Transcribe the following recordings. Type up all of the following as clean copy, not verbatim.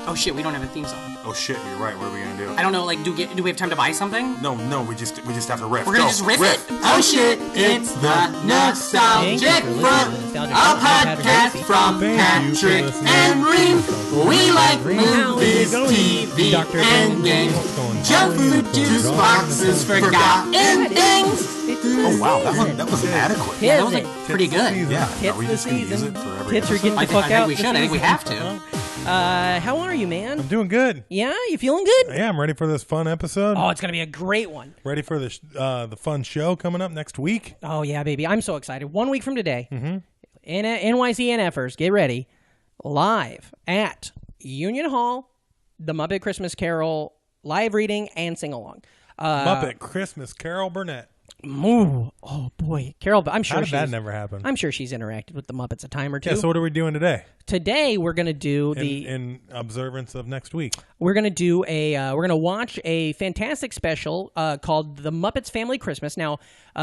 Oh shit, we don't have a theme song. Oh shit, you're right. What are we gonna do? I don't know. Like, do we have time to buy something? No, we just have to riff. We're gonna just riff it. Oh shit, it's the Nostalgic Front, a podcast from Patrick and Ream. We like movies, TV, and games. Jump through juice boxes, forgotten things. Oh wow, that was adequate. Yeah, that was like pretty good. Yeah, are we just gonna use it for every Tits are getting the I fuck think out. we should. I think we have to. How are you, man? I'm doing good. Yeah, you feeling good? Yeah, I'm ready for this fun episode. Oh, it's gonna be a great one. Ready for the fun show coming up next week. Oh yeah, baby, I'm so excited. 1 week from today, NYC NFers, get ready, live at Union Hall, the Muppet Christmas Carol live reading and sing along. Muppet Christmas Carol Burnett. Oh boy, Carol! I'm sure How did that never happen? I'm sure she's interacted with the Muppets a time or two. Yeah. So what are we doing today? Today we're gonna do in observance of next week. We're gonna do we're gonna watch a fantastic special called The Muppets Family Christmas. Now, go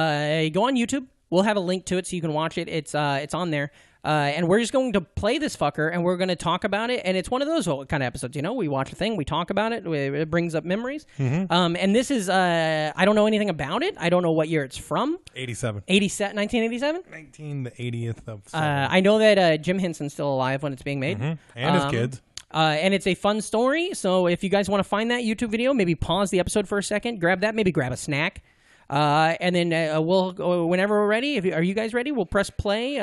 on YouTube. We'll have a link to it so you can watch it. It's on there. And we're just going to play this fucker, and we're going to talk about it. And it's one of those kind of episodes, we watch a thing, we talk about it, it brings up memories. And this is, I don't know anything about it. I don't know what year it's from. 1987? 1980th of I know that Jim Henson's still alive when it's being made. And his kids. And it's a fun story. So if you guys want to find that YouTube video, maybe pause the episode for a second, grab that, maybe grab a snack. And then we'll, whenever we're ready, are you guys ready? We'll press play.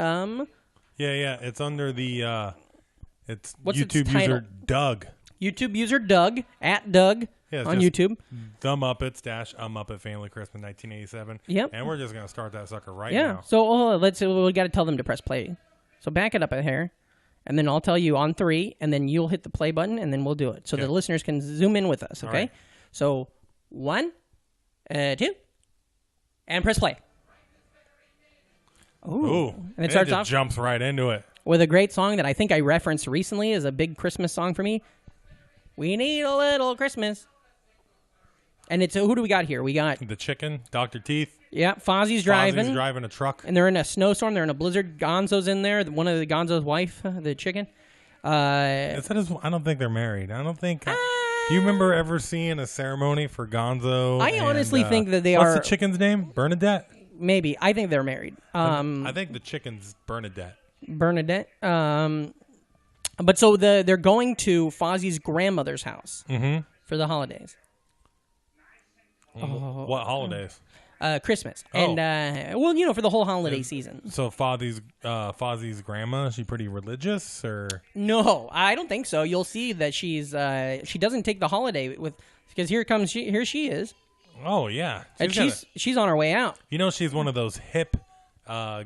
Yeah. It's under the it's What's YouTube its title? user Doug. YouTube user Doug at Doug on YouTube. The Muppets - A Muppet Family Christmas 1987. Yep. And we're just gonna start that sucker right now. So we got to tell them to press play. So back it up a hair, and then I'll tell you on 3, and then you'll hit the play button, and then we'll do it so the listeners can zoom in with us. Okay. Right. So 1, 2, and press play. Ooh. And it starts just off jumps right into it. with a great song that I think I referenced recently as a big Christmas song for me. We need a little Christmas. And it's who do we got here? We got The chicken, Dr. Teeth. Yeah, Fozzie's driving. Fozzie's driving a truck. And they're in a snowstorm. They're in a blizzard. Gonzo's in there. One of the Gonzo's wife, the chicken. I don't think they're married. I don't think. Do you remember ever seeing a ceremony for Gonzo? I honestly think that they What's the chicken's name? Bernadette? Maybe. I think they're married. I think the chicken's Bernadette. Bernadette. But so they're going to Fozzie's grandmother's house for the holidays. What holidays? Christmas. Oh. And, for the whole holiday season. So Fozzie's grandma, is she pretty religious or? No, I don't think so. You'll see that she doesn't take the holiday because here she is. Oh yeah, she's on her way out. She's one of those hip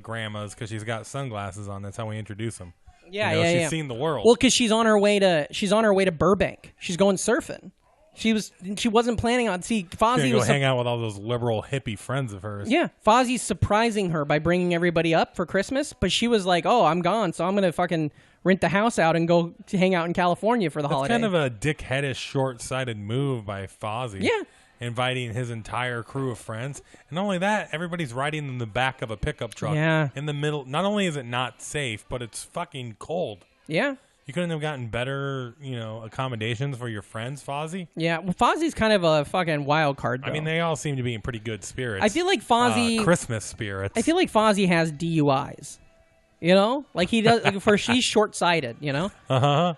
grandmas because she's got sunglasses on. That's how we introduce them. Yeah, she's seen the world. Well, because she's on her way to Burbank. She's going surfing. She wasn't planning on. See, Fozzie was hang out with all those liberal hippie friends of hers. Yeah, Fozzie's surprising her by bringing everybody up for Christmas, but she was like, "Oh, I'm gone, so I'm gonna fucking rent the house out and go to hang out in California for the holiday." That's kind of a dickheadish, short-sighted move by Fozzie. Yeah. Inviting his entire crew of friends. And not only that, everybody's riding in the back of a pickup truck. Yeah. In the middle. Not only is it not safe, but it's fucking cold. Yeah. You couldn't have gotten better, accommodations for your friends, Fozzie? Yeah. Well, Fozzie's kind of a fucking wild card, though. I mean, they all seem to be in pretty good spirits. I feel like Fozzie... Christmas spirits. I feel like Fozzie has DUIs. Like he does... she's short-sighted, Uh-huh.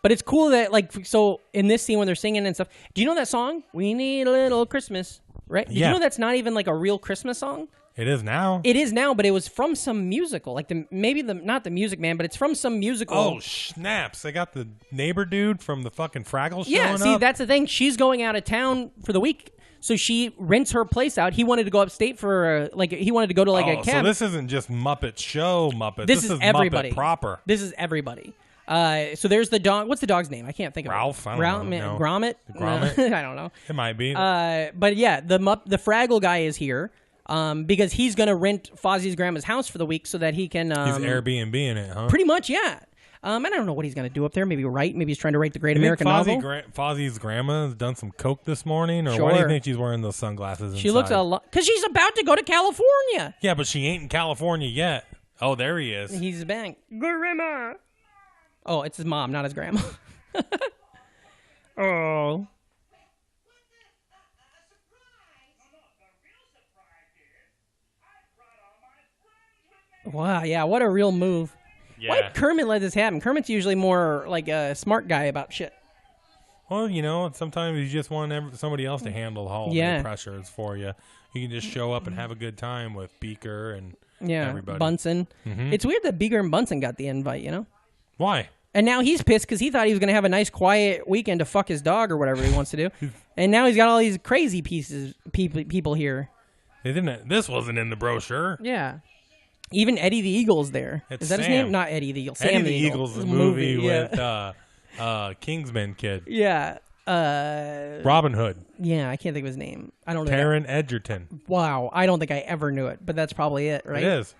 But it's cool that, so in this scene when they're singing and stuff, do you know that song? We need a little Christmas, right? Did you know that's not even, a real Christmas song? It is now. It is now, but it was from some musical. Not the Music Man, but it's from some musical. Oh, snaps. They got the neighbor dude from the fucking Fraggles showing up. Yeah, see, that's the thing. She's going out of town for the week, so she rents her place out. He wanted to go upstate for, he wanted to go to, a cabin. So this isn't just Muppet Show Muppets. This is everybody. Muppet proper. This is everybody. So there's the dog. What's the dog's name? I can't think of Ralph. it. I don't know. Gromit? Gromit? I don't know. It might be. But yeah, the Fraggle guy is here because he's going to rent Fozzie's grandma's house for the week so that he can... he's Airbnb in it, huh? Pretty much, yeah. I don't know what he's going to do up there. Maybe write. Maybe he's trying to write the Great American Novel. Fozzie's grandma has done some coke this morning? Or sure. Why do you think she's wearing those sunglasses She inside? looks a lot... Because she's about to go to California. Yeah, but she ain't in California yet. Oh, there he is. He's back. Grandma. Oh, it's his mom, not his grandma. Oh. Wow, yeah, what a real move. Yeah. Why did Kermit let this happen? Kermit's usually more like a smart guy about shit. Well, you know, sometimes you just want somebody else to handle holiday pressures for you. You can just show up and have a good time with Beaker and everybody. Bunsen. It's weird that Beaker and Bunsen got the invite, you know? Why? And now he's pissed because he thought he was going to have a nice, quiet weekend to fuck his dog or whatever he wants to do. And now he's got all these crazy people here. They didn't. This wasn't in the brochure. Yeah. Even Eddie the Eagle's there. It's Is that his Sam. name? Not Eddie the Eagle. Sam Eddie the Eagle's the movie with Kingsman kid. Yeah. Robin Hood. Yeah, I can't think of his name. I don't know. Taron Egerton. Wow, I don't think I ever knew it, but that's probably it, right? It is.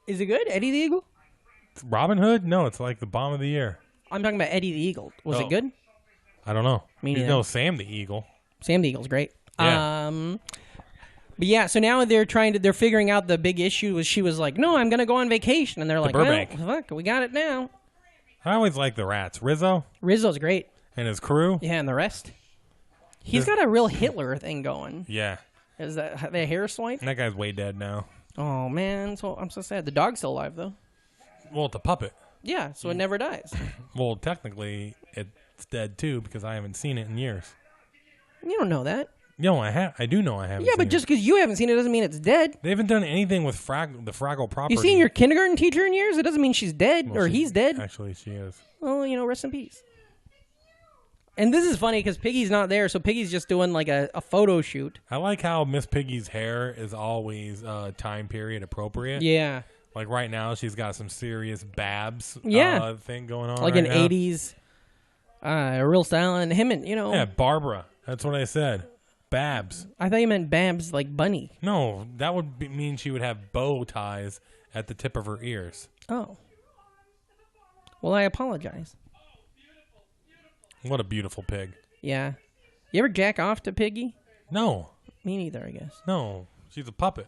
Is it good, Eddie the Eagle? Robin Hood? No, it's like the bomb of the year. I'm talking about Eddie the Eagle. Was it good? I don't know. Me You neither. know Sam the Eagle. Sam the Eagle's great. Yeah. But yeah, so now they're figuring out the big issue was she was like, no, I'm going to go on vacation. And they're like, Burbank. well, fuck, we got it now. I always like the rats. Rizzo Rizzo's great. and his crew. Yeah, and the rest. He's got a real Hitler thing going. Yeah. Is that the hair swipe? And that guy's way dead now. Oh, man. So I'm so sad. The dog's still alive, though. Well, it's a puppet. Yeah, so it never dies. Well, technically, it's dead too because I haven't seen it in years. You don't know that. No, I do know I haven't. Yeah, seen but just because you haven't seen it doesn't mean it's dead. they haven't done anything with the Fraggle property. You seen your kindergarten teacher in years? It doesn't mean she's dead Well, or she- he's dead. Actually, she is. Well, you know, rest in peace. And this is funny because Piggy's not there, so Piggy's just doing like a photo shoot. I like how Miss Piggy's hair is always time period appropriate. Yeah. Like right now, she's got some serious Babs thing going on. Like right an now. 80s real style. And him and, you know. Yeah, Barbara. That's what I said. Babs. I thought you meant Babs like Bunny. No, that would mean she would have bow ties at the tip of her ears. Oh. Well, I apologize. What a beautiful pig. Yeah. You ever jack off to Piggy? No. Me neither, I guess. No. She's a puppet.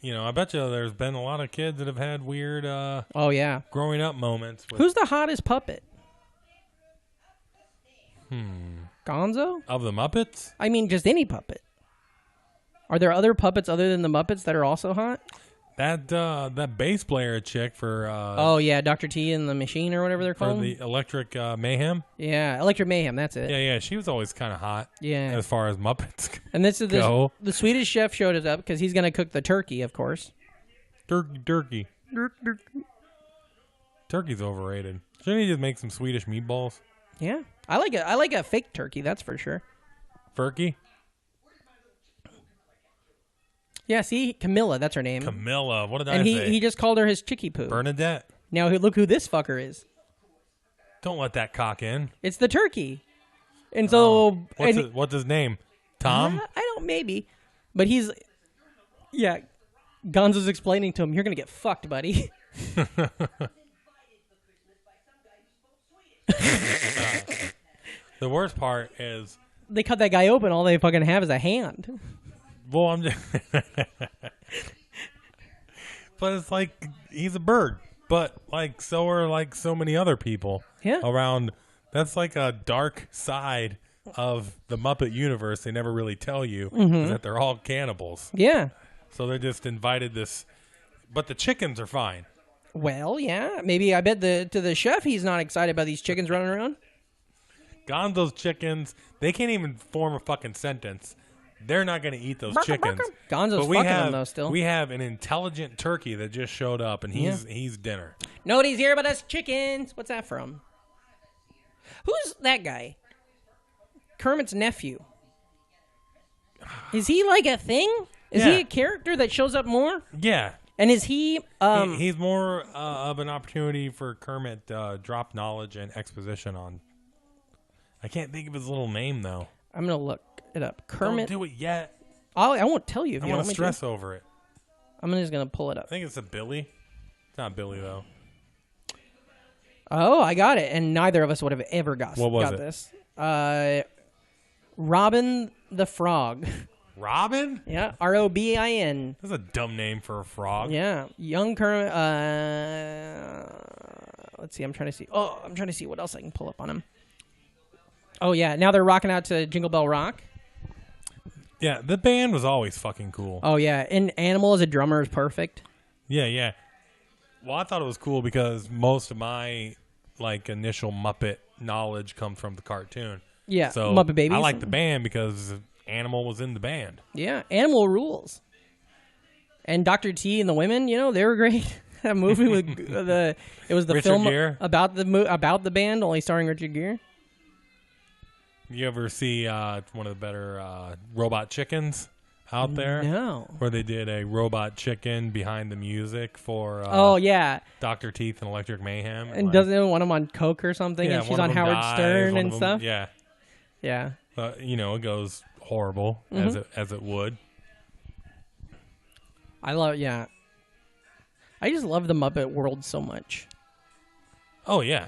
You know, I bet you there's been a lot of kids that have had weird Oh, yeah. growing up moments. With, Who's the hottest puppet? Gonzo? of the Muppets? I mean, just any puppet. Are there other puppets other than the Muppets that are also hot? That bass player chick for Oh, yeah, Dr. T and the Machine or whatever they're for called. the Electric Mayhem. Yeah, Electric Mayhem, that's it. Yeah, she was always kind of hot. Yeah. As far as Muppets And this is go. the Swedish chef showed us up because he's going to cook the turkey, of course. Turkey. Turkey's overrated. Shouldn't he just make some Swedish meatballs? Yeah. I like a fake turkey, that's for sure. Furky? Yeah, see, Camilla, that's her name. Camilla. What did I and say? he just called her his chicky poo. Bernadette. Now look who this fucker is. Don't let that cock in. It's the turkey. And so What's his name? Tom? I don't maybe. But he's Gonzo's explaining to him, you're going to get fucked, buddy. The worst part is, They cut that guy open, all they fucking have is a hand. well, I'm just, but it's like he's a bird. But like so are like so many other people around. That's like a dark side of the Muppet universe. They never really tell you is that they're all cannibals. Yeah. So they just invited this, but the chickens are fine. Well, yeah. Maybe I bet to the chef he's not excited about these chickens running around. Gonzo's chickens, they can't even form a fucking sentence. They're not going to eat those chickens. Gonzo's But we fucking have, them, though, still. We have an intelligent turkey that just showed up, and he's dinner. Nobody's here but us chickens. What's that from? Who's that guy? Kermit's nephew. Is he like a thing? Is he a character that shows up more? Yeah. And is he... He's more of an opportunity for Kermit drop knowledge and exposition on... I can't think of his little name, though. I'm going to look it up. Kermit... Don't do it yet. I won't tell you if I you don't want want to me stress over it. I'm just going to pull it up. I think it's a Billy. It's not Billy, though. Oh, I got it. And neither of us would have ever got it? this. Robin the Frog. Robin? Yeah, Robin. That's a dumb name for a frog. Yeah, young Kermit. let's see. I'm trying to see. Oh, I'm trying to see what else I can pull up on him. Oh yeah, now they're rocking out to Jingle Bell Rock. Yeah, the band was always fucking cool. Oh yeah, and Animal as a drummer is perfect. Yeah. Well, I thought it was cool because most of my initial Muppet knowledge comes from the cartoon. Yeah, so Muppet Babies. I like the band because Animal was in the band. Yeah, Animal rules. And Dr. T and the Women, they were great. That movie with it was the Richard film Gere. about the band, only starring Richard Gere. You ever see one of the better Robot Chickens out there? No. Where they did a Robot Chicken behind the music for Dr. Teeth and Electric Mayhem. And doesn't one of them on coke or something, Yeah, and she's one of on them Howard dies, Stern one and of them- stuff? Yeah. Yeah. It goes horrible Mm-hmm. as it would. I just love the Muppet world so much. Oh, yeah.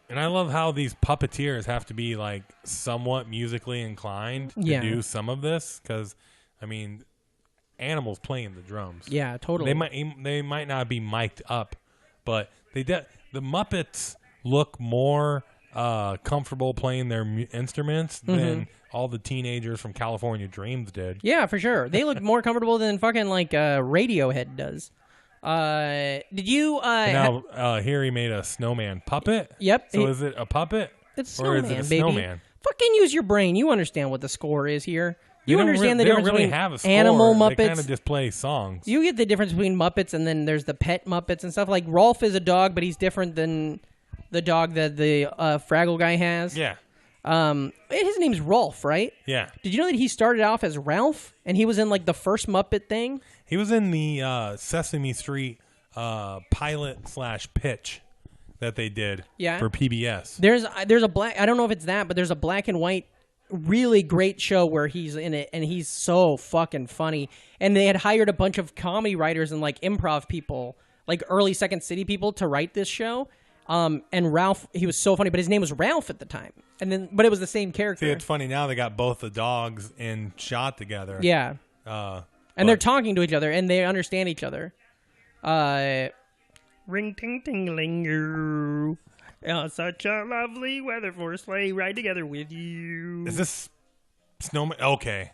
And I love how these puppeteers have to be, somewhat musically inclined to do some of this. Because, Animal's playing the drums. Yeah, totally. They might not be mic'd up, but the Muppets look more comfortable playing their instruments than all the teenagers from California Dreams did. Yeah, for sure. They look more comfortable than fucking Radiohead does. Did you? Now here he made a snowman puppet. Yep. So is it a puppet? It's or snowman, is it a baby. snowman? Fucking use your brain. You understand what the score is here. You understand the they difference don't really between have a score. Animal Muppets. They kind of just play songs. You get the difference between Muppets and then there's the pet Muppets and stuff. Like Rolf is a dog, but he's different than the dog that the Fraggle guy has. Yeah. His name's Rolf, right? Yeah. Did you know that he started off as Ralph and he was in the first Muppet thing? He was in the Sesame Street pilot/pitch that they did for PBS. There's a black. I don't know if it's that, but there's a black and white really great show where he's in it and he's so fucking funny. And they had hired a bunch of comedy writers and improv people, early Second City people to write this show. And Ralph, he was so funny, but his name was Ralph at the time. But it was the same character. See, it's funny now they got both the dogs in shot together. Yeah. And they're talking to each other and they understand each other. Ring ting ting linger. Oh, such a lovely weather for a sleigh ride together with you. Is this snowman? Okay.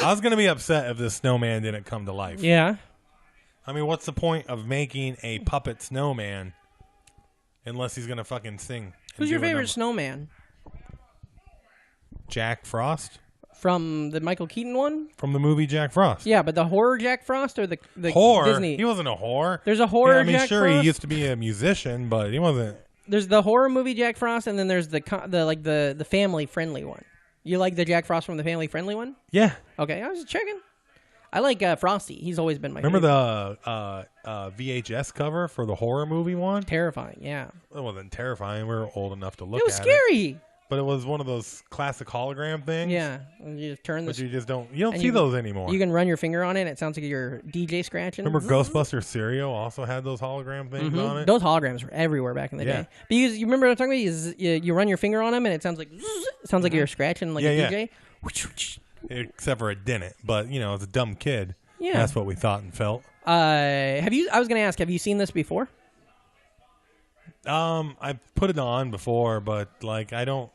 I was going to be upset if this snowman didn't come to life. Yeah. What's the point of making a puppet snowman unless he's going to fucking sing? Who's your favorite snowman? Jack Frost. From the Michael Keaton one? From the movie Jack Frost. Yeah, but the horror Jack Frost or the horror? Disney? He wasn't a whore. There's a horror Jack sure, Frost. He used to be a musician, but he wasn't. There's the horror movie Jack Frost, and then there's the family friendly one. You like the Jack Frost from the family friendly one? Yeah. Okay, I was just checking. I like Frosty. He's always been my favorite. favorite. Remember the VHS cover for the horror movie one? Terrifying, yeah. It wasn't terrifying. We were old enough to look at it. It was scary. But it was one of those classic hologram things. Yeah. You just turn this. But you don't see those anymore. You can run your finger on it. It sounds like you're DJ scratching. Remember Ghostbuster Cereal also had those hologram things on it? Those holograms were everywhere back in the day. But you remember what I'm talking about? You run your finger on them and it sounds like you're scratching like a DJ. Except for it didn't. But, as a dumb kid, yeah. That's what we thought and felt. I was going to ask, have you seen this before? I've put it on before, but, I don't.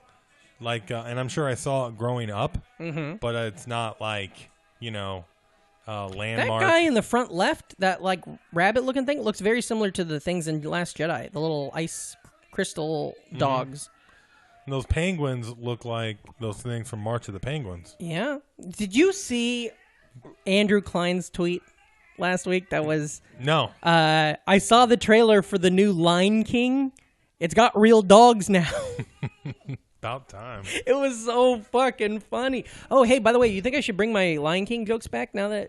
And I'm sure I saw it growing up, but it's not landmark. That guy in the front left, that rabbit-looking thing, looks very similar to the things in Last Jedi, the little ice crystal dogs. And those penguins look like those things from March of the Penguins. Yeah. Did you see Andrew Klein's tweet last week? That was no. I saw the trailer for the new Lion King. It's got real dogs now. About time. It was so fucking funny. Oh, hey, by the way, you think I should bring my Lion King jokes back now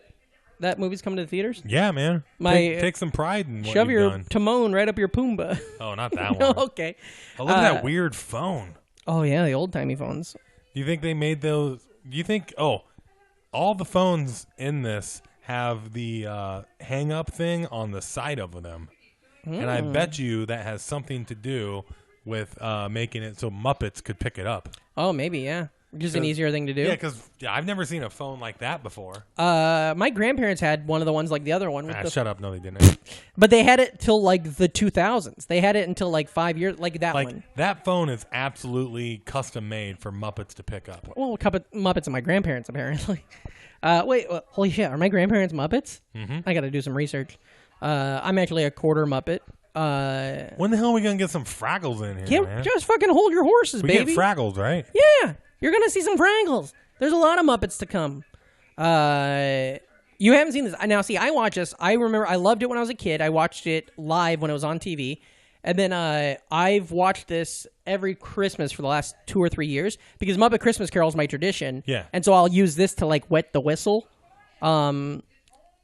that movie's coming to the theaters? Yeah, man. Take some pride in what shove you've your done. Timon right up your Pumbaa. Oh, not that one. Okay. Oh, look at that weird phone. Oh, yeah, the old-timey phones. Do you think they made those? Do you think, all the phones in this have the hang-up thing on the side of them. And I bet you that has something to do with making it so Muppets could pick it up. Oh, maybe, yeah. Just an easier thing to do. Yeah, because I've never seen a phone like that before. My grandparents had one of the ones like the other one. Shut up. No, they didn't. But they had it till like the 2000s. They had it until like 5 years, like that one. That phone is absolutely custom made for Muppets to pick up. Well, a couple Muppets and my grandparents, apparently. Wait, holy shit, are my grandparents Muppets? Mm-hmm. I got to do some research. I'm actually a quarter Muppet. When the hell are we going to get some Fraggles in here, man? Just fucking hold your horses, baby. We get Fraggles, right? Yeah, you're going to see some Fraggles. There's a lot of Muppets to come. You haven't seen this. Now, see, I watch this. I remember I loved it when I was a kid. I watched it live when it was on TV. And then I've watched this every Christmas for the last 2 or 3 years because Muppet Christmas Carol is my tradition. Yeah. And so I'll use this to, like, wet the whistle. And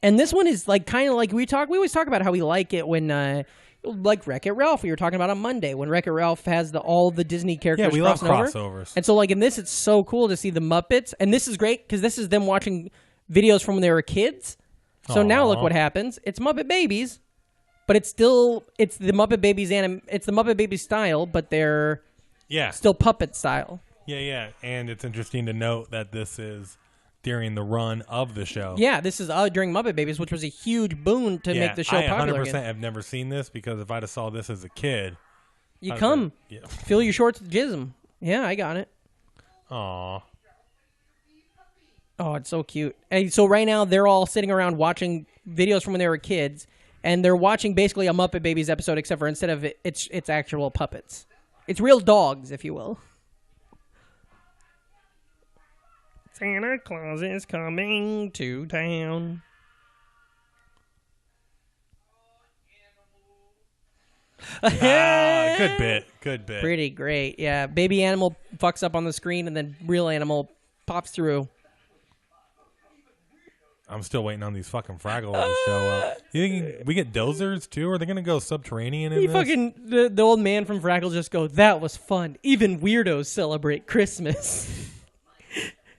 this one is, like, kind of like we always talk about how we like it when... like Wreck-It Ralph, we were talking about on Monday, when Wreck-It Ralph has all the Disney characters we love crossing over. crossovers. And so, like, in this, it's so cool to see the Muppets. And this is great, because this is them watching videos from when they were kids. So now look what happens. It's Muppet Babies, but it's the Muppet Babies it's the Muppet Babies style, but they're still puppet style. Yeah. And it's interesting to note that this is during the run of the show. Yeah, this is during Muppet Babies, which was a huge boon to make the show popular. I 100% have never seen this because if I'd have saw this as a kid, fill your shorts with jism. Yeah, I got it. Aw. Oh, it's so cute. And so right now they're all sitting around watching videos from when they were kids, and they're watching basically a Muppet Babies episode, except for instead of it's actual puppets. It's real dogs, if you will. Santa Claus is coming to town. Good bit. Pretty great. Yeah, baby animal fucks up on the screen, and then real animal pops through. I'm still waiting on these fucking Fraggles to show up. You think we get dozers too? Or are they gonna go subterranean in this? The old man from Fraggles just go, "That was fun. Even weirdos celebrate Christmas."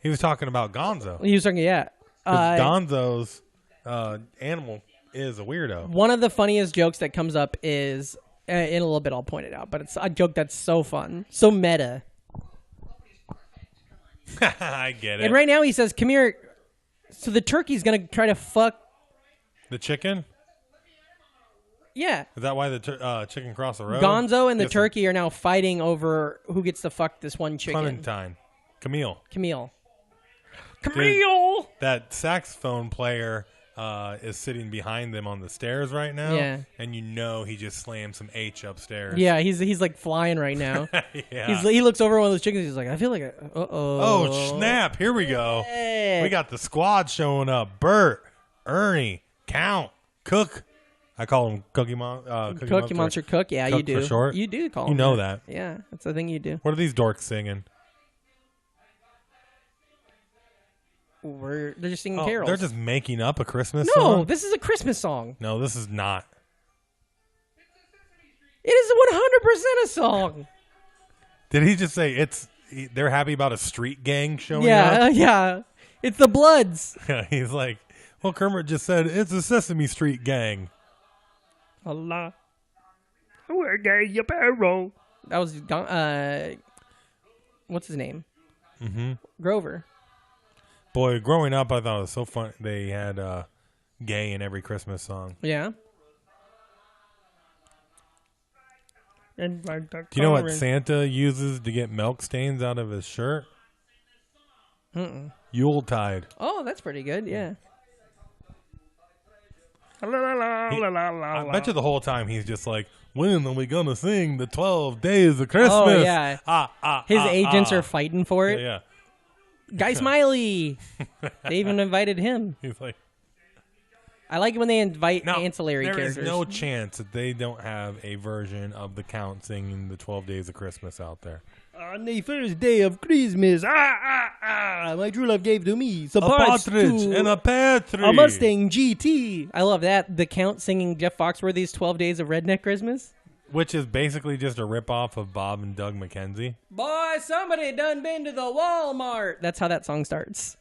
He was talking about Gonzo. He was talking, Gonzo's animal is a weirdo. One of the funniest jokes that comes up is, in a little bit I'll point it out, but it's a joke that's so fun, so meta. I get it. And right now he says, "Come here." So the turkey's going to try to fuck... The chicken? Yeah. Is that why the chicken crossed the road? Gonzo and the turkey are now fighting over who gets to fuck this one chicken. Clementine. Camille. Dude, that saxophone player is sitting behind them on the stairs right now. Yeah. And you know he just slammed some H upstairs. Yeah, he's like flying right now. Yeah. He looks over one of those chickens. He's like, I feel like Oh, snap. Here we go. Hey. We got the squad showing up. Bert, Ernie, Count, Cook. I call him Cookie Monster. Cook. Yeah, Cook you do. For short. You do call him. You know that. Yeah, that's the thing you do. What are these dorks singing? They're just singing carols. They're just making up a Christmas song? No, this is a Christmas song. No, this is not. It is 100% a song. Did he just say they're happy about a street gang showing up? Yeah. It's the Bloods. He's like, well, Kermit just said it's a Sesame Street gang. Allah. Where gay your barrel? That was, what's his name? Mm-hmm. Grover. Boy, growing up, I thought it was so fun. They had gay in every Christmas song. Yeah. Do you know what Santa uses to get milk stains out of his shirt? Yuletide. Oh, that's pretty good, yeah. I bet you the whole time he's just like, when are we going to sing the 12 days of Christmas? Oh, yeah. His agents are fighting for it. Yeah. Guy Smiley. They even invited him. He's like, I like when they invite ancillary characters. There is no chance that they don't have a version of the Count singing the 12 Days of Christmas out there. On the first day of Christmas, my true love gave to me a partridge and a pear tree. A Mustang GT. I love that. The Count singing Jeff Foxworthy's 12 Days of Redneck Christmas. Which is basically just a ripoff of Bob and Doug McKenzie. Boy, somebody done been to the Walmart. That's how that song starts.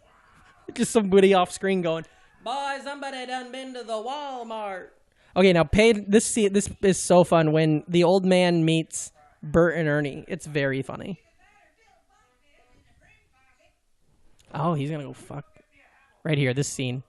Just somebody off screen going, boy, somebody done been to the Walmart. Okay, now this is so fun when the old man meets Bert and Ernie. It's very funny. Oh, he's gonna go fuck. Right here, this scene.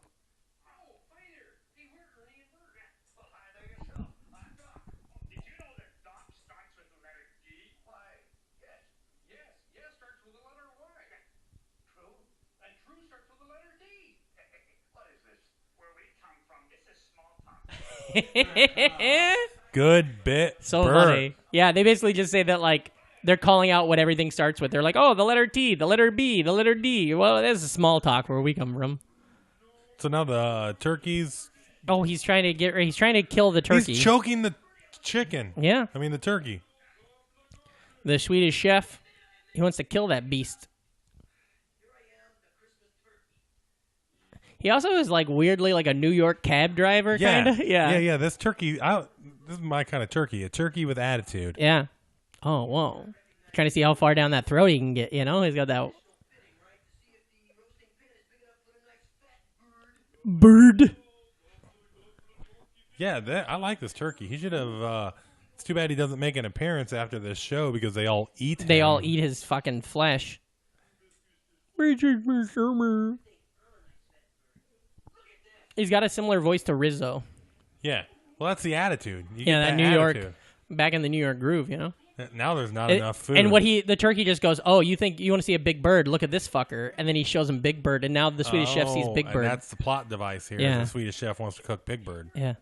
Good bit. So Bert. funny. Yeah, they basically just say that, like, they're calling out what everything starts with. They're like, oh, the letter T, the letter B, the letter D. Well, this is small talk where we come from. So now the turkeys. Oh, he's trying to kill the turkey. He's choking the chicken. Yeah. I mean the turkey. The Swedish chef, he wants to kill that beast. He also is like weirdly like a New York cab driver, kind of. Yeah. This turkey, this is my kind of turkey. A turkey with attitude. Yeah. Oh, whoa. Trying to see how far down that throat he can get, you know? He's got that... Bird. Yeah, I like this turkey. He should have... it's too bad he doesn't make an appearance after this show because they all eat him. They all eat his fucking flesh. He's got a similar voice to Rizzo. Yeah. Well, that's the attitude. You Yeah, get that New attitude. York... Back in the New York groove, you know? Now there's not enough food. And the turkey just goes, oh, you think you want to see a big bird? Look at this fucker. And then he shows him Big Bird, and now the Swedish chef sees Big Bird. And that's the plot device here. Yeah. The Swedish chef wants to cook Big Bird. Yeah.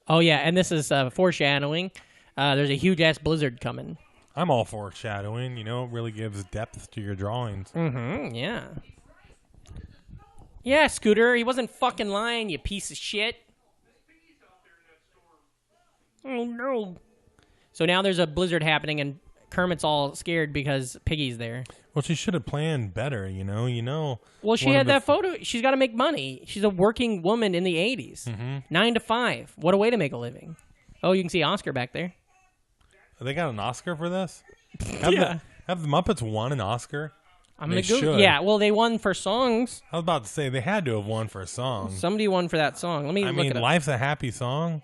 Oh, yeah, and this is foreshadowing. There's a huge-ass blizzard coming. I'm all for shadowing. You know, it really gives depth to your drawings. Mm-hmm, yeah. Yeah, Scooter, he wasn't fucking lying, you piece of shit. Oh, no. So now there's a blizzard happening, and Kermit's all scared because Piggy's there. Well, she should have planned better, you know. Well, she had that photo. She's got to make money. She's a working woman in the 80s. Mm-hmm. 9 to 5. What a way to make a living. Oh, you can see Oscar back there. They got an Oscar for this? Yeah. Have the Muppets won an Oscar? They should. Yeah, well, they won for songs. I was about to say, they had to have won for a song. Somebody won for that song. Let me look it up. Life's a Happy Song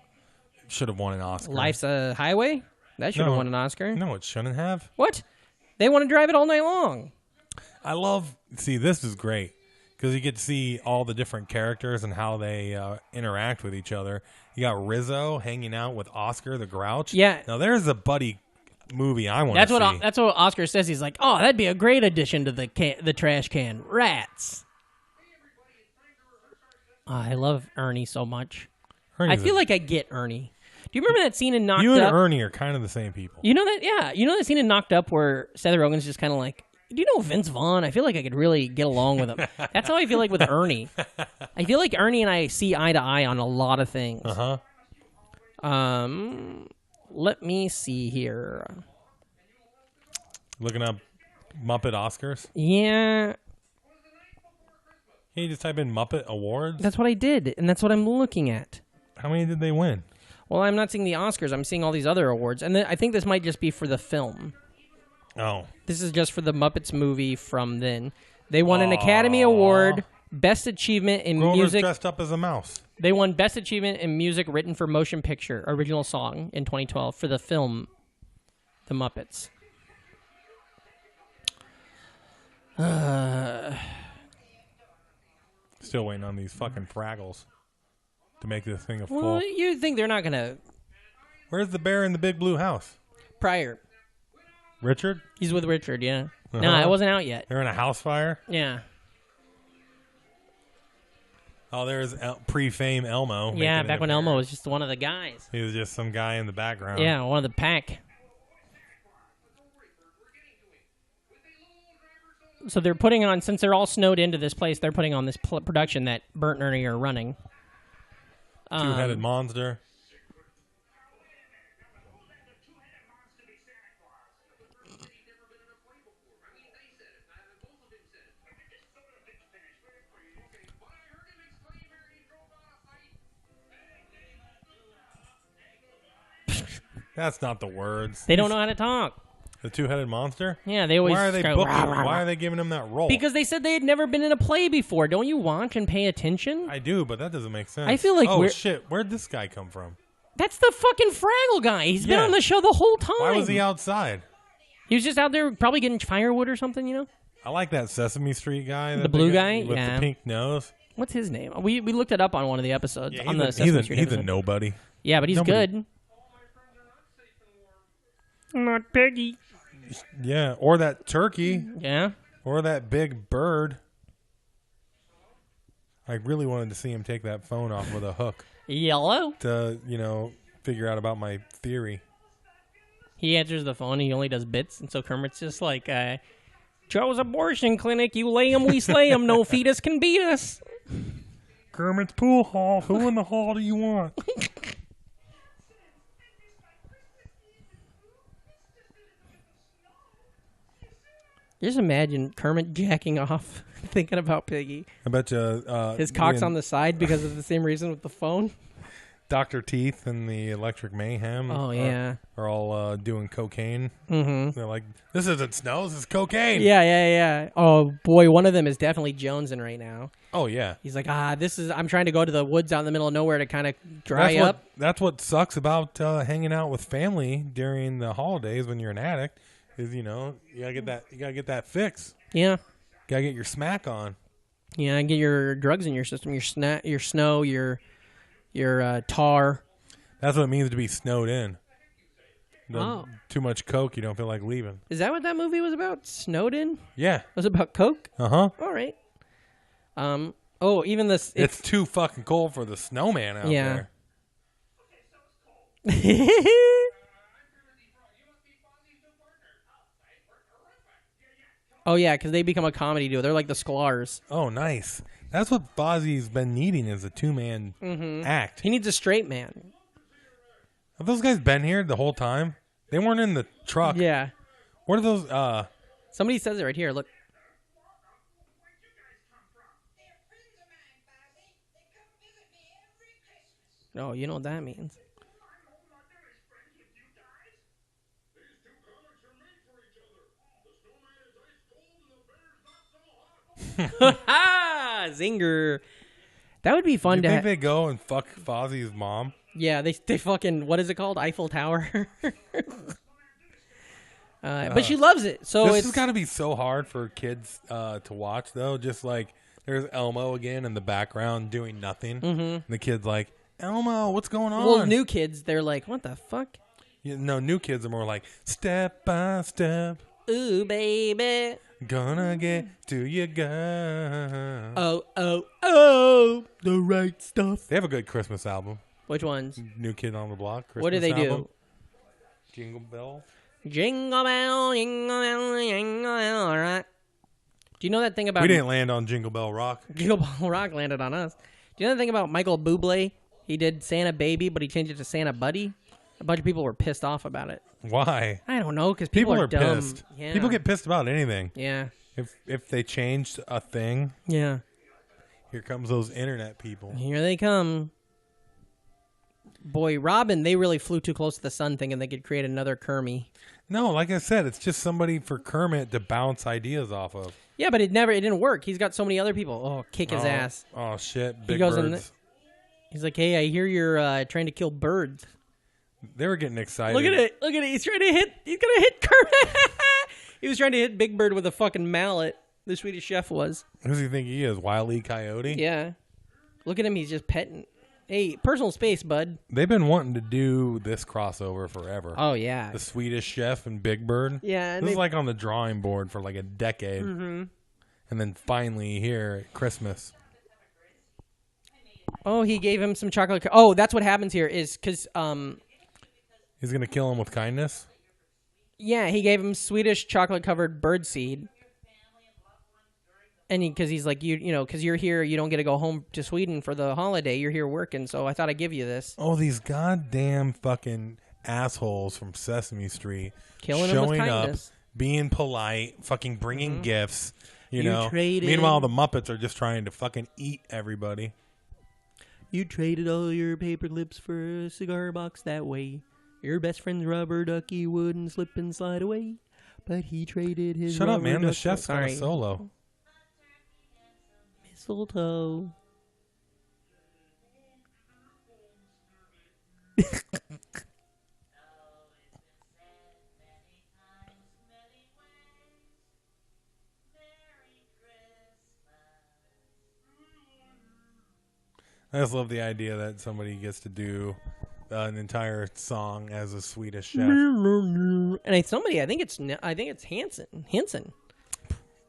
should have won an Oscar. Life's a Highway? That should have won an Oscar. No, it shouldn't have. What? They want to drive it all night long. See, this is great because you get to see all the different characters and how they interact with each other. You got Rizzo hanging out with Oscar the Grouch. Yeah. Now, there's a buddy movie I want to see. That's what Oscar says. He's like, oh, that'd be a great addition to the trash can. Rats. Oh, I love Ernie so much. I feel like I get Ernie. Do you remember that scene in Knocked Up? You and Ernie are kind of the same people. You know that? Yeah. You know that scene in Knocked Up where Seth Rogen's just kind of like, do you know Vince Vaughn? I feel like I could really get along with him. That's how I feel like with Ernie. I feel like Ernie and I see eye to eye on a lot of things. Uh-huh. Let me see here. Looking up Muppet Oscars? Yeah. Hey, you just type in Muppet Awards? That's what I did, and that's what I'm looking at. How many did they win? Well, I'm not seeing the Oscars. I'm seeing all these other awards. And I think this might just be for the film. Oh. This is just for the Muppets movie from then. They won an Academy Award, Best Achievement in Music. Dressed up as a mouse. They won Best Achievement in Music Written for Motion Picture, Original Song, in 2012 for the film The Muppets. Still waiting on these fucking Fraggles to make this thing a full. Well, you think they're not going to... Where's the bear in the big blue house? Pryor. Richard? He's with Richard, yeah. Uh-huh. No, it wasn't out yet. They're in a house fire? Yeah. Oh, there's pre-fame Elmo. Yeah, back when Elmo was just one of the guys. He was just some guy in the background. Yeah, one of the pack. So they're putting on, since they're all snowed into this place, they're putting on this production that Bert and Ernie are running. Two-headed monster. That's not the words. They don't know how to talk. The two-headed monster? Yeah, they always... Why are they go, booking? rah, rah, rah. Why are they giving him that role? Because they said they had never been in a play before. Don't you watch and pay attention? I do, but that doesn't make sense. I feel like oh, shit. Where'd this guy come from? That's the fucking Fraggle guy. He's been on the show the whole time. Why was he outside? He was just out there probably getting firewood or something, you know? I like that Sesame Street guy. The blue guy? with Yeah. the pink nose. What's his name? We looked it up on one of the episodes. Yeah, on the Sesame Street he's episode. a nobody. Yeah, but he's good. Not Peggy. Yeah, or that turkey. Yeah. Or that big bird. I really wanted to see him take that phone off with a hook. Yellow. To, figure out about my theory. He answers the phone. He only does bits. And so Kermit's just like, Joe's abortion clinic. You lay him, we slay him. No fetus can beat us. Kermit's pool hall. Who in the hall do you want? Just imagine Kermit jacking off, thinking about Piggy. I bet you... his cock's on the side because of the same reason with the phone. Dr. Teeth and the Electric Mayhem are all doing cocaine. Mm-hmm. They're like, this isn't snow, this is cocaine. Yeah. Oh, boy, one of them is definitely jonesing right now. Oh, yeah. He's like, I'm trying to go to the woods out in the middle of nowhere to kind of dry up. That's what sucks about hanging out with family during the holidays when you're an addict is, you gotta get that fix. Yeah. Gotta get your smack on. Yeah, and get your drugs in your system, your snow, your tar. That's what it means to be snowed in. Too much coke, you don't feel like leaving. Is that what that movie was about? Snowed in? Yeah. It was about coke? Uh-huh. All right. Even this... It's too fucking cold for the snowman out there. Oh, yeah, because they become a comedy duo. They're like the Sklar's. Oh, nice. That's what Fozzie's been needing is a two-man act. He needs a straight man. Have those guys been here the whole time? They weren't in the truck. Yeah. What are those? Somebody says it right here. Look. Oh, you know what that means. Zinger. That would be fun you to think they go and fuck Fozzie's mom? Yeah, they fucking, what is it called? Eiffel Tower. But she loves it. So this has got to be so hard for kids to watch, though. Just like there's Elmo again in the background doing nothing. Mm-hmm. And the kid's like, Elmo, what's going on? Well, new kids, they're like, what the fuck? No, new kids are more like, step by step. Ooh, baby. Gonna get to your gun. Oh, the right stuff. They have a good Christmas album. Which ones? New Kid on the Block. Christmas what do they album. do? Jingle Bell. Jingle bell, jingle bell, jingle bell. All right. Do you know that thing about... We didn't land on Jingle Bell Rock. Jingle Bell Rock landed on us. Do you know the thing about Michael Bublé? He did Santa Baby, but he changed it to Santa Buddy. A bunch of people were pissed off about it. Why? I don't know, because people are dumb. pissed. Yeah. People get pissed about anything. Yeah. If they changed a thing. Yeah. Here comes those internet people. Here they come. Boy, Robin, they really flew too close to the sun thinking they could create another Kermit. No, like I said, it's just somebody for Kermit to bounce ideas off of. Yeah, but it didn't work. He's got so many other people. Oh, kick his ass. Oh, shit. Big He goes birds. He's like, hey, I hear you're trying to kill birds. They were getting excited. Look at it. He's trying to hit. He's going to hit Kermit. He was trying to hit Big Bird with a fucking mallet. The Swedish Chef was. Who does he think he is? Wile E. Coyote? Yeah. Look at him. He's just petting. Hey, personal space, bud. They've been wanting to do this crossover forever. Oh, yeah. The Swedish Chef and Big Bird. Yeah. This is like on the drawing board for like a decade. Mm-hmm. And then finally here at Christmas. Oh, he gave him some chocolate. Oh, that's what happens here is because... He's going to kill him with kindness? Yeah, he gave him Swedish chocolate-covered birdseed. And because he's like, because you're here, you don't get to go home to Sweden for the holiday. You're here working, so I thought I'd give you this. Oh, these goddamn fucking assholes from Sesame Street. Killing him with showing up, kindness. being polite, fucking bringing gifts. You know. Traded. Meanwhile, the Muppets are just trying to fucking eat everybody. You traded all your paper clips for a cigar box that way. Your best friend's rubber ducky wouldn't slip and slide away. But he traded his Shut up, rubber man. The duck- chef's got a Sorry. solo. Mistletoe. I just love the idea that somebody gets to do an entire song as a Swedish chef. And I think it's Hansen.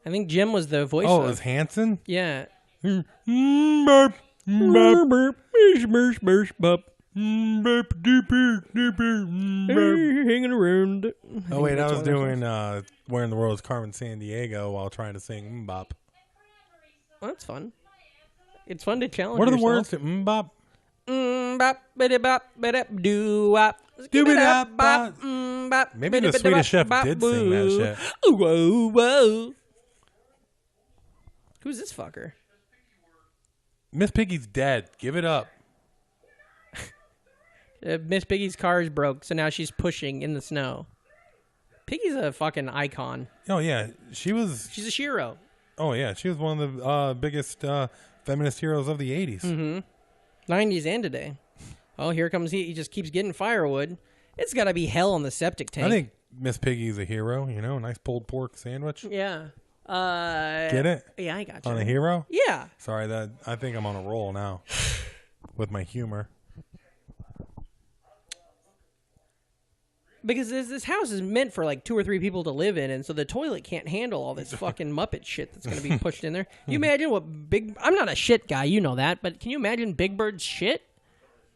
I think Jim was the voice. Oh, it was Hansen? Yeah. Hanging around. Oh, wait, I was doing Where in the World is Carmen Sandiego while trying to sing Mbop. Well, that's fun. It's fun to challenge What are the yourself. words to Mbop? Bop, biddy, bop, biddy, doo, wop. Doo-ba-da, Bop, bop, Maybe the biddy, Swedish chef bop, did sing that woo. shit. Whoa, whoa. Who's this fucker? Miss Piggy's dead. Give it up. Miss Piggy's car is broke, so now she's pushing in the snow. Piggy's a fucking icon. Oh, yeah. She's a hero. Oh, yeah. She was one of the biggest feminist heroes of the 80s. Mm-hmm. 90s and today. Oh, here comes he. He just keeps getting firewood. It's got to be hell on the septic tank. I think Miss Piggy's a hero, a nice pulled pork sandwich. Yeah. Get it? Yeah, I got you. On a hero? Yeah. Sorry, I think I'm on a roll now with my humor. Because this house is meant for like 2 or 3 people to live in, and so the toilet can't handle all this fucking Muppet shit that's going to be pushed in there. You imagine what I'm not a shit guy, you know that, but can you imagine Big Bird's shit?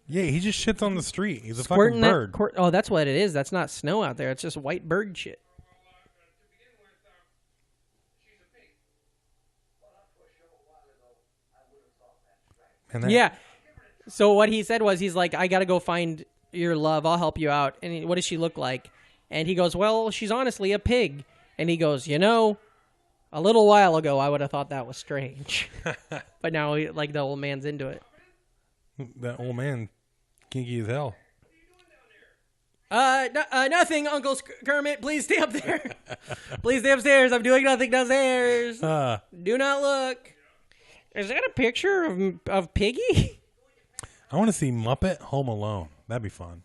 Yeah, he just shits on the street. He's a Squirting fucking bird. Oh, that's what it is. That's not snow out there. It's just white bird shit. Yeah. So what he said was, he's like, I got to go find your love. I'll help you out. And what does she look like? And he goes, well, she's honestly a pig. And he goes, a little while ago, I would have thought that was strange. But now, the old man's into it. That old man, kinky as hell. Nothing, Uncle Kermit. Please stay up there. Please stay upstairs. I'm doing nothing downstairs. Do not look. Is that a picture of Piggy? I want to see Muppet Home Alone. That'd be fun.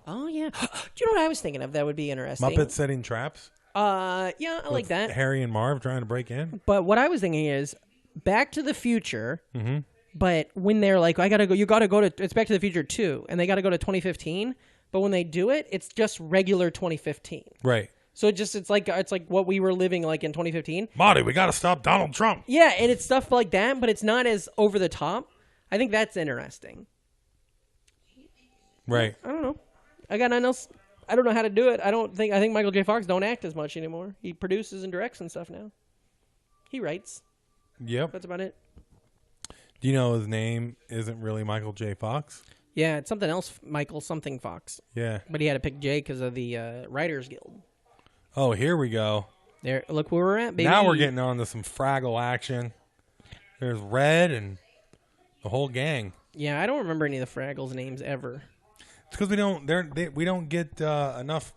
Oh, yeah. Do you know what I was thinking of that would be interesting? Muppet setting traps? Yeah, I like that. Harry and Marv trying to break in? But what I was thinking is Back to the Future, but when they're like, you gotta go to, it's Back to the Future 2, and they gotta go to 2015, but when they do it, it's just regular 2015. Right. So it's like what we were living like in 2015. Marty, we gotta stop Donald Trump. Yeah, and it's stuff like that, but it's not as over the top. I think that's interesting. Right. I don't know. I got nothing else. I don't know how to do it. I think Michael J. Fox don't act as much anymore. He produces and directs and stuff now. He writes. Yep. That's about it. Do you know his name isn't really Michael J. Fox? Yeah, it's something else, Michael something Fox. Yeah. But he had to pick J because of the Writers Guild. Oh, here we go. There, look where we're at, baby. Now we're getting on to some Fraggle action. There's Red and the whole gang. Yeah, I don't remember any of the Fraggles names ever. It's because we don't get enough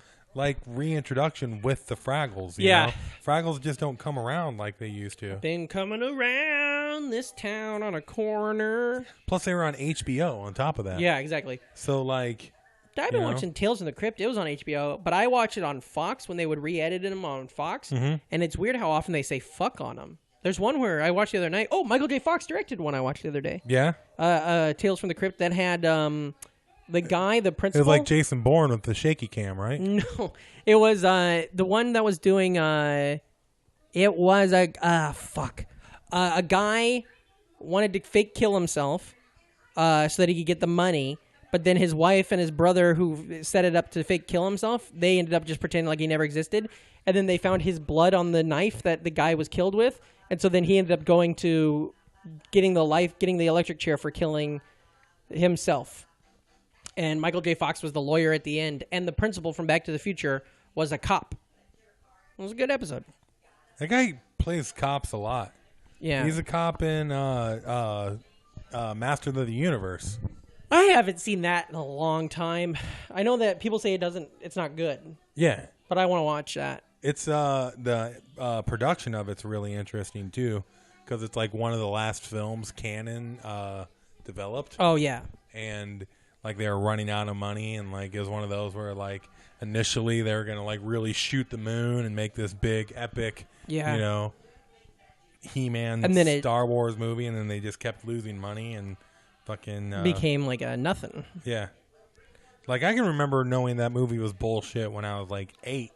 reintroduction with the Fraggles. You know? Fraggles just don't come around like they used to. Been coming around this town on a corner. Plus, they were on HBO on top of that. Yeah, exactly. So I've been watching Tales from the Crypt. It was on HBO, but I watched it on Fox when they would re-edit them on Fox, and it's weird how often they say "fuck" on them. There's one where I watched the other night. Oh, Michael J. Fox directed one I watched the other day. Yeah. Tales from the Crypt that had the guy, the principal. It was like Jason Bourne with the shaky cam, right? No, it was the one that was doing. It was a guy wanted to fake kill himself, so that he could get the money. But then his wife and his brother, who set it up to fake kill himself, they ended up just pretending like he never existed. And then they found his blood on the knife that the guy was killed with. And so then he ended up going to getting the electric chair for killing himself. And Michael J. Fox was the lawyer at the end. And the principal from Back to the Future was a cop. It was a good episode. That guy plays cops a lot. Yeah. He's a cop in Master of the Universe. I haven't seen that in a long time. I know that people say it's not good. Yeah. But I want to watch that. It's the production of it's really interesting too, because it's like one of the last films canon developed. Oh yeah. And they were running out of money, and it was one of those where initially they were gonna really shoot the moon and make this big epic, He-Man and then Star Wars movie, and then they just kept losing money, and fucking became like a nothing. Yeah. Like, I can remember knowing that movie was bullshit when I was like 8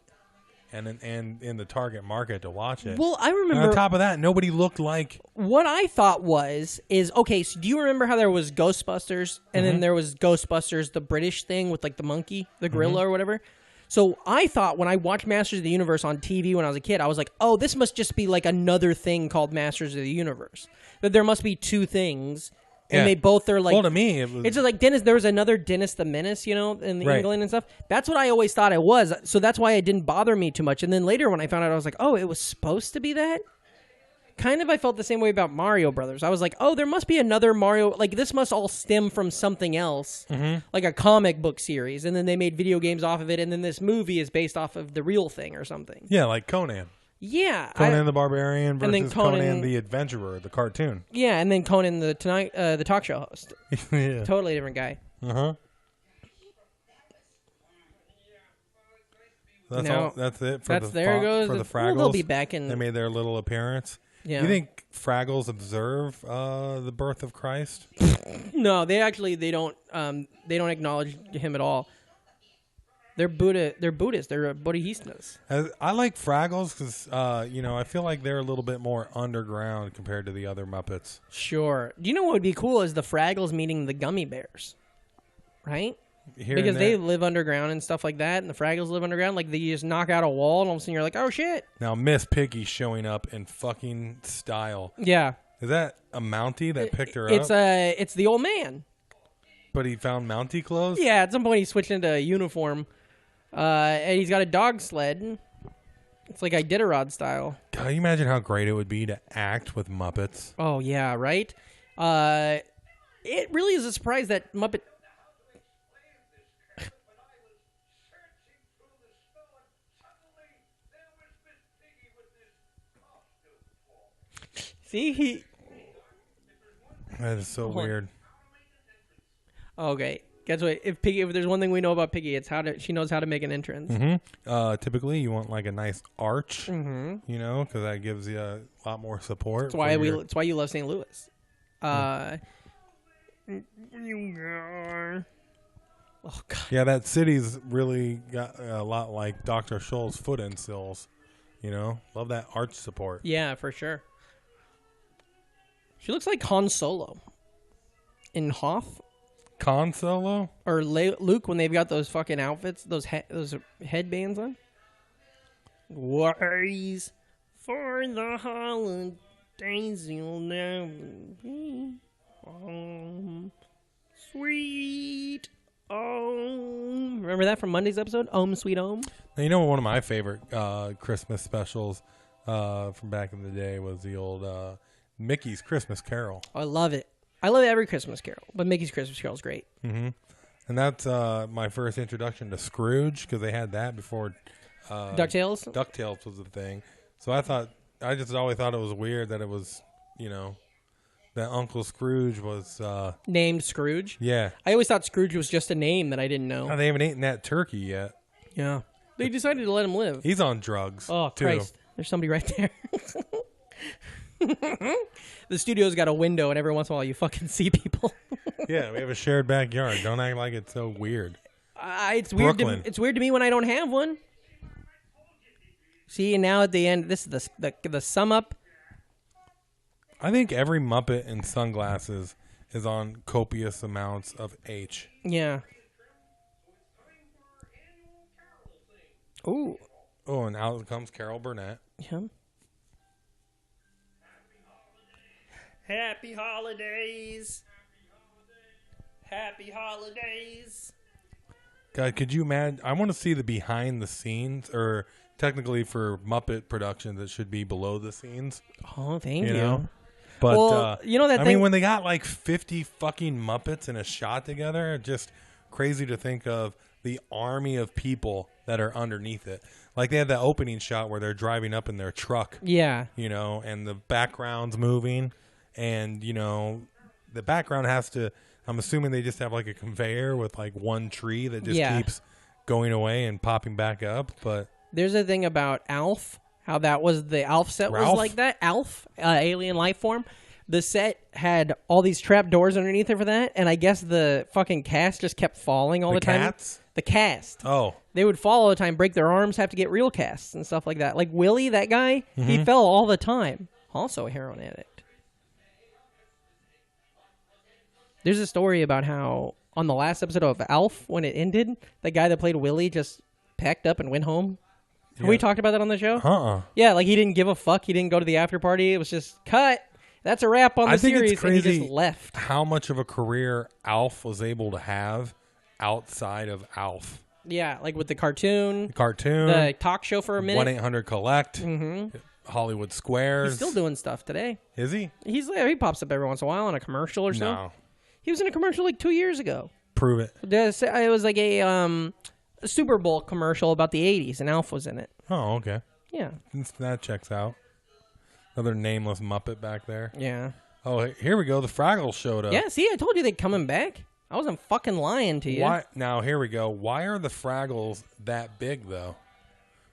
and in the target market to watch it. Well, I remember... And on top of that, nobody looked like... What I thought is, okay, so do you remember how there was Ghostbusters, and then there was Ghostbusters, the British thing with, like, the monkey, the gorilla or whatever? So I thought when I watched Masters of the Universe on TV when I was a kid, I was like, oh, this must just be, like, another thing called Masters of the Universe. That there must be two things... And they both are like... Well, to me, it was... It's just like Dennis... There was another Dennis the Menace, you know, in the England and stuff. That's what I always thought it was. So that's why it didn't bother me too much. And then later when I found out, I was like, oh, it was supposed to be that? Kind of I felt the same way about Mario Brothers. I was like, oh, there must be another Mario... Like, this must all stem from something else. Like a comic book series. And then they made video games off of it. And then this movie is based off of the real thing or something. Yeah, like Conan. Yeah. Conan the Barbarian versus then Conan the Adventurer, the cartoon. Yeah, and then Conan the talk show host. Yeah. Totally different guy. Uh-huh. That's it for the Fraggles. Well, they'll be back in... They made their little appearance. Yeah. You think Fraggles observe the birth of Christ? No, they don't acknowledge him at all. They're Buddhist. They're Bodhisattvas. I like Fraggles because I feel like they're a little bit more underground compared to the other Muppets. Sure. Do you know what would be cool is the Fraggles meeting the Gummy Bears, right? Because they live underground and stuff like that, and the Fraggles live underground. Like they just knock out a wall, and all of a sudden you're like, oh shit. Now Miss Piggy showing up in fucking style. Yeah. Is that a Mountie that picked her up? It's the old man. But he found Mountie clothes? Yeah, at some point he switched into a uniform. And he's got a dog sled. It's like Iditarod style. Can you imagine how great it would be to act with Muppets? Oh, yeah, right? It really is a surprise that Muppet... See, That is so weird. Okay. Guess what? If there's one thing we know about Piggy, it's she knows how to make an entrance. Typically, you want like a nice arch, because that gives you a lot more support. That's why you love St. Louis. Oh God. Yeah, that city's really got a lot like Dr. Scholl's foot in sills. Love that arch support. Yeah, for sure. She looks like Han Solo in Hoth. Han Solo? Or Luke when they've got those fucking outfits, those headbands on. Worries for the holidays, you'll never be home. Sweet Om. Remember that from Monday's episode? Om, Sweet Om? Now, one of my favorite Christmas specials from back in the day was the old Mickey's Christmas Carol. I love it. I love every Christmas Carol, but Mickey's Christmas Carol is great. Mm-hmm. And that's my first introduction to Scrooge, because they had that before DuckTales? DuckTales was the thing. So I just always thought it was weird that it was, that Uncle Scrooge was... named Scrooge? Yeah. I always thought Scrooge was just a name that I didn't know. Oh, they haven't eaten that turkey yet. Yeah. They decided to let him live. He's on drugs, Oh, too. Christ. There's somebody right there. The studio's got a window, and every once in a while you fucking see people. Yeah, we have a shared backyard. Don't act like it's so weird. It's weird. It's weird to me when I don't have one. See, and now at the end, this is the sum up. I think every Muppet in sunglasses is on copious amounts of H. Yeah. Ooh. Oh, and out comes Carol Burnett. Yeah. Happy holidays. Happy holidays. God, could you imagine? I want to see the behind the scenes, or technically for Muppet productions, it should be below the scenes. Oh, thank you. But, well, that I thing... mean, when they got like 50 fucking Muppets in a shot together, just crazy to think of the army of people that are underneath it. Like they had that opening shot where they're driving up in their truck. Yeah. And the background's moving. And, the background has to, I'm assuming they just have like a conveyor with like one tree that just keeps going away and popping back up. But there's a thing about Alf, how that was the Alf set Ralph? was like that. Alf, alien life form. the set had all these trap doors underneath it for that, and I guess the fucking cast just kept falling all the time. Cats? The cast. Oh. They would fall all the time, break their arms, have to get real casts and stuff like that. Like Willie, that guy, he fell all the time. Also a heroin addict. There's a story about how on the last episode of Alf, when it ended, the guy that played Willie just packed up and went home. Have we talked about that on the show? Yeah, like he didn't give a fuck. He didn't go to the after party. It was just cut. That's a wrap on the series. It's crazy and he just left. How much of a career Alf was able to have outside of Alf. Yeah, like with the cartoon, cartoon, the talk show for a minute, 1-800-COLLECT, Hollywood Squares. He's still doing stuff today. Is he? He pops up every once in a while on a commercial or so. No. He was in a commercial like 2 years ago. Prove it. It was like a Super Bowl commercial about the 80s, and Alf was in it. Oh, okay. Yeah. That checks out. Another nameless Muppet back there. Yeah. Oh, here we go. The Fraggles showed up. Yeah, see, I told you they're coming back. I wasn't fucking lying to you. Why? Now, here we go. Why are the Fraggles that big, though?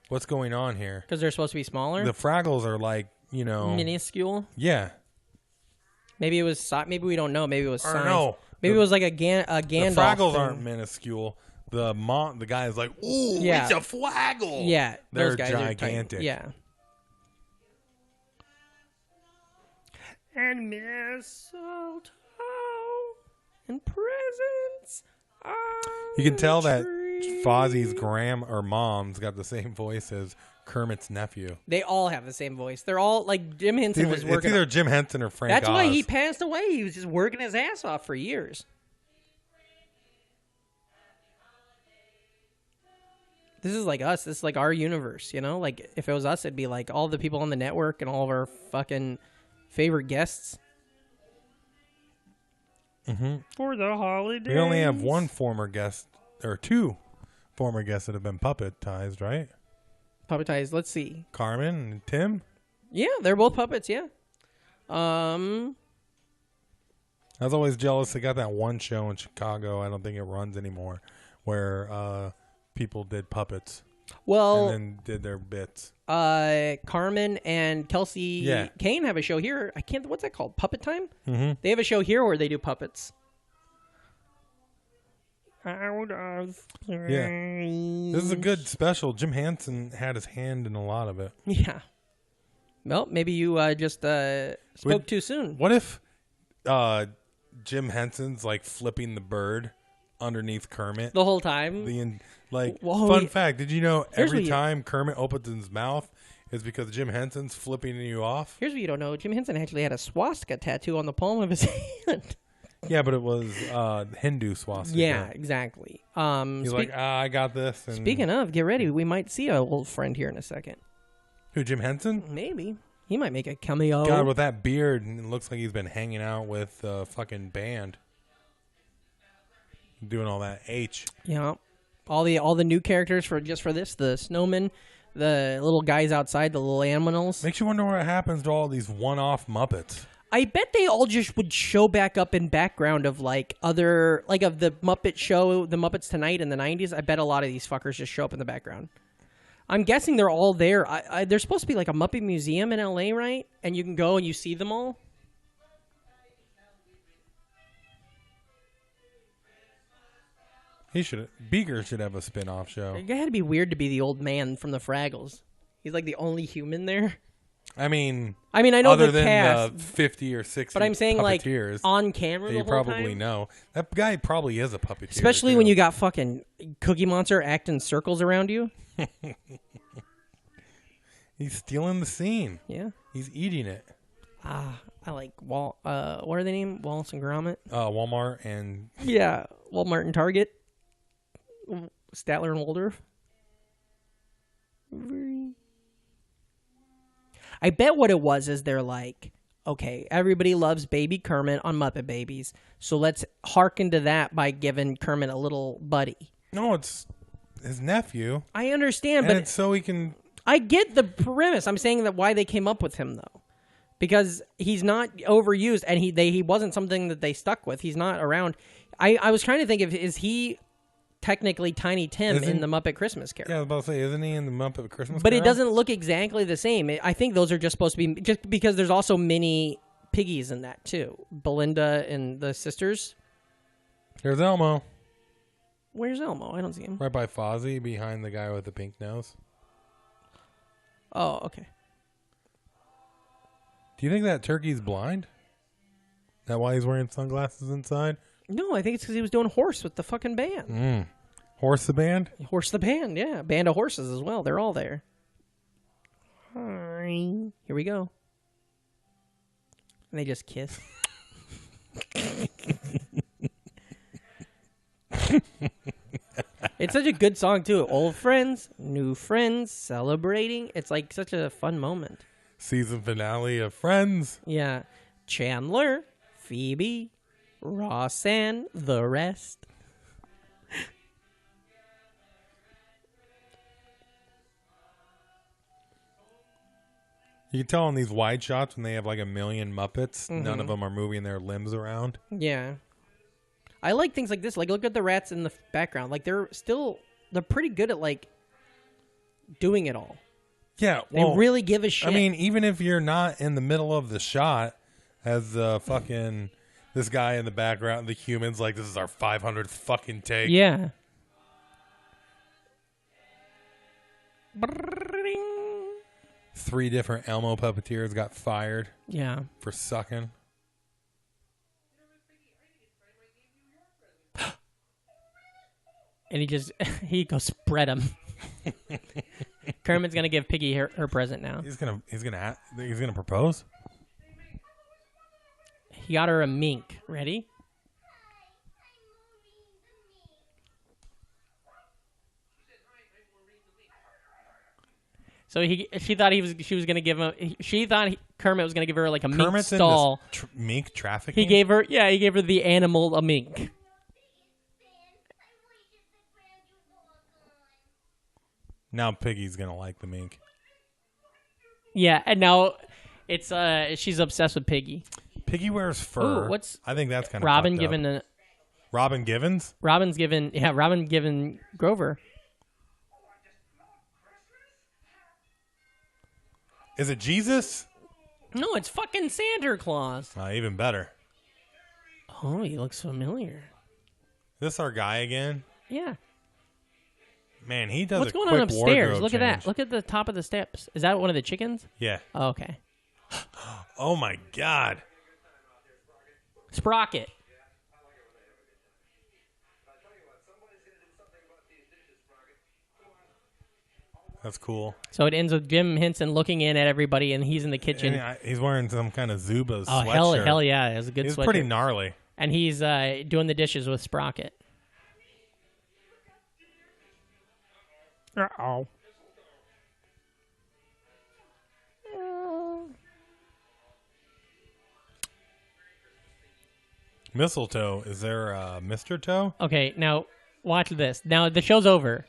What's going on here? Because they're supposed to be smaller? The Fraggles are like, minuscule? Yeah. Maybe it was... Maybe we don't know. Maybe it was size. No. Maybe it was like a Gandalf The Fraggles thing. aren't minuscule. The guy is like, ooh, yeah. It's a Fraggle. Yeah. They're those guys gigantic. Are yeah. And mistletoe and presents. You can tell that Fozzie's mom's got the same voice as Kermit's nephew. They all have the same voice. They're all like Jim Henson was working. It's either Jim Henson or Frank That's Oz. why he passed away. He was just working his ass off for years. This is like us. This is like our universe, you know? Like, if it was us, it'd be like all the people on the network and all of our fucking favorite guests. For the holidays. We only have one former guest, or two former guests that have been puppetized, right? Puppetized, let's see. Carmen and Tim? Yeah, they're both puppets, yeah. I was always jealous. They got that one show in Chicago, I don't think it runs anymore, where people did puppets. Well, and then did their bits. Carmen and Kelsey Kane have a show here. What's that called? Puppet Time? Mm-hmm. They have a show here where they do puppets. Out of place. Yeah. This is a good special. Jim Henson had his hand in a lot of it. Yeah. Well, maybe you just spoke too soon. What if Jim Henson's like flipping the bird underneath Kermit the whole time? Fun fact, did you know every time Kermit opens his mouth is because Jim Henson's flipping you off? Here's what you don't know. Jim Henson actually had a swastika tattoo on the palm of his hand. Yeah, but it was Hindu swastika. Yeah, exactly. He's like, I got this. And speaking of, get ready. We might see an old friend here in a second. Who, Jim Henson? Maybe. He might make a cameo. God, with that beard, and it looks like he's been hanging out with a fucking band. Doing all that H. Yeah. All the new characters for this, the snowmen, the little guys outside, the little animals. Makes you wonder what happens to all these one-off Muppets. I bet they all just would show back up in background of of the Muppet show, the Muppets Tonight in the 90s. I bet a lot of these fuckers just show up in the background. I'm guessing they're all there. There's supposed to be like a Muppet Museum in LA, right? And you can go and you see them all. Beaker should have a spin-off show. It had to be weird to be the old man from the Fraggles. He's like the only human there. I mean, I know other the than cast, the 50 or 60 but I'm saying like on camera the you whole probably time. know. That guy probably is a puppeteer. Especially when you got fucking Cookie Monster acting circles around you. He's stealing the scene. Yeah. He's eating it. I like what are they named? Wallace and Gromit? Walmart and... Yeah, Walmart and Target. Statler and Waldorf. I bet what it was is they're like, okay, everybody loves Baby Kermit on Muppet Babies, so let's hearken to that by giving Kermit a little buddy. No, it's his nephew. I understand, and but it's so he can... I get the premise. I'm saying that why they came up with him, though. Because he's not overused, and he wasn't something that they stuck with. He's not around. I was trying to think is he technically Tiny Tim in the Muppet Christmas Carol? Yeah, I was about to say, isn't he in the Muppet Christmas Carol? But it doesn't look exactly the same. I think those are just supposed to be, just because there's also mini Piggy's in that too. Belinda and the sisters. There's Elmo. Where's Elmo? I don't see him. Right by Fozzie, behind the guy with the pink nose. Oh, okay. Do you think that turkey's blind? Is that why he's wearing sunglasses inside? No, I think it's because he was doing horse with the fucking band. Horse the band? Horse the band, yeah. Band of horses as well. They're all there. Hi. Here we go. And they just kiss. It's such a good song, too. Old friends, new friends, celebrating. It's like such a fun moment. Season finale of Friends. Yeah. Chandler, Phoebe, Ross, and the rest. You can tell in these wide shots when they have like a million Muppets, none of them are moving their limbs around. Yeah. I like things like this. Like, look at the rats in the background. Like, they're pretty good at, like, doing it all. Yeah. Well, they really give a shit. I mean, even if you're not in the middle of the shot, as the fucking, this guy in the background, the human's like, this is our 500th fucking take. Yeah. 3 different Elmo puppeteers got fired. Yeah. For sucking. And he goes spread them. Kermit's gonna give Piggy her present now. He's gonna propose. He got her a mink. Ready? So she thought she was gonna give him. She thought Kermit was gonna give her like a mink stall. Mink trafficking. He gave her the animal a mink. Now Piggy's gonna like the mink. Yeah, and now it's she's obsessed with Piggy. Piggy wears fur. Ooh, I think that's kind of Robin given a Robin Givens? Robin given Grover. Is it Jesus? No, it's fucking Santa Claus. Even better. Oh, he looks familiar. Is this our guy again? Yeah. Man, he does. What's going on upstairs? Look at that. Look at the top of the steps. Is that one of the chickens? Yeah. Oh, okay. Oh my God. Sprocket. That's cool. So it ends with Jim Henson looking in at everybody, and he's in the kitchen. And he's wearing some kind of Zuba's sweatshirt. Hell yeah. It was a good sweatshirt. It's pretty gnarly. And he's doing the dishes with Sprocket. Uh-oh. Mistletoe. Is there Mr. Toe? Okay, now watch this. Now the show's over.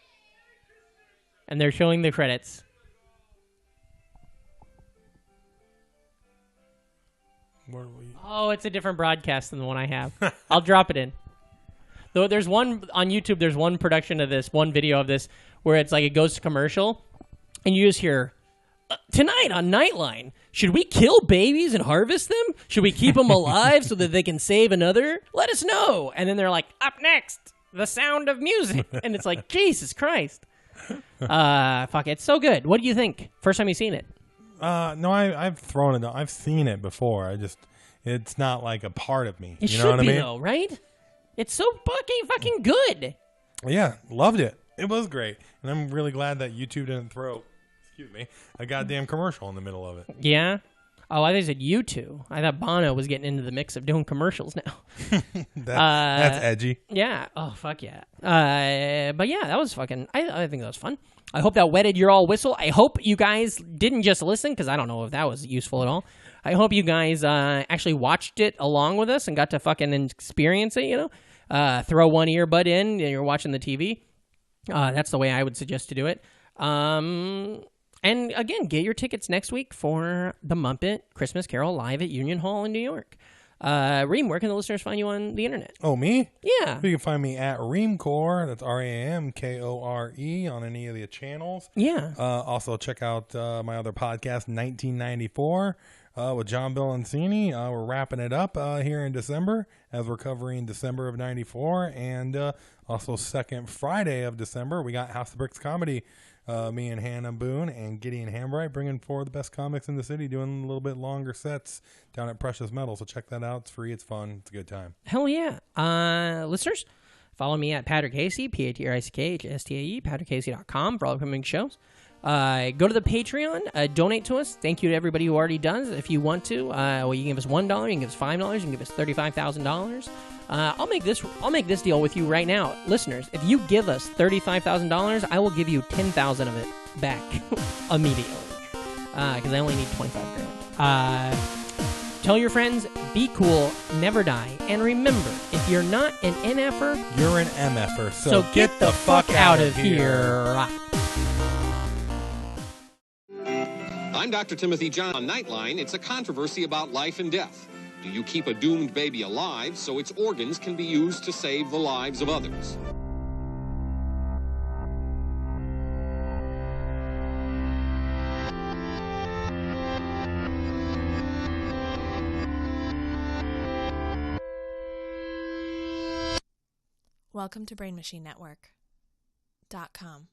And they're showing the credits. Oh, it's a different broadcast than the one I have. I'll drop it in. Though there's one on YouTube, there's one production of this, one video of this, where it's like it goes to commercial, and you just hear, tonight on Nightline, should we kill babies and harvest them? Should we keep them alive so that they can save another? Let us know. And then they're like, up next, The Sound of Music. And it's like, Jesus Christ. Fuck, it's so good. What do you think? First time you've seen it? No, I've thrown it. I've seen it before. It's not like a part of me. It you should know what be, I mean? though, right? It's so fucking good. Yeah, loved it. It was great. And I'm really glad that YouTube didn't throw, a goddamn commercial in the middle of it. Yeah? Oh, I thought you said you two. I thought Bono was getting into the mix of doing commercials now. That's edgy. Yeah. Oh, fuck yeah. But yeah, that was fucking, I think that was fun. I hope that wetted your all whistle. I hope you guys didn't just listen, because I don't know if that was useful at all. I hope you guys actually watched it along with us and got to fucking experience it, you know? Throw one earbud in and you're watching the TV. That's the way I would suggest to do it. And again, get your tickets next week for the Muppet Christmas Carol live at Union Hall in New York. Ream, where can the listeners find you on the internet? Oh, me? Yeah. You can find me at Reamcore. That's RAMKORE on any of the channels. Yeah. Also, check out my other podcast, 1994. with John Bilancini. We're wrapping it up here in December as we're covering December of 94. And also second Friday of December, we got House of Bricks Comedy. Me and Hannah Boone and Gideon Hambright bringing forward the best comics in the city, doing a little bit longer sets down at Precious Metal. So check that out. It's free. It's fun. It's a good time. Hell yeah. Listeners, follow me at Patrick Casey, PatrickHStae, PatrickCasey.com for all upcoming shows. Go to the Patreon, donate to us. Thank you to everybody who already does. If you want to, well, you can give us $1, you can give us $5, you can give us $35,000. I'll make this deal with you right now, listeners. If you give us $35,000, I will give you 10,000 of it back immediately, because I only need 25 grand. Tell your friends, be cool, never die, and remember, if you're not an NFer, you're an MFer. So get the fuck out of here. I'm Dr. Timothy John. On Nightline, it's a controversy about life and death. Do you keep a doomed baby alive so its organs can be used to save the lives of others? Welcome to BrainMachineNetwork.com.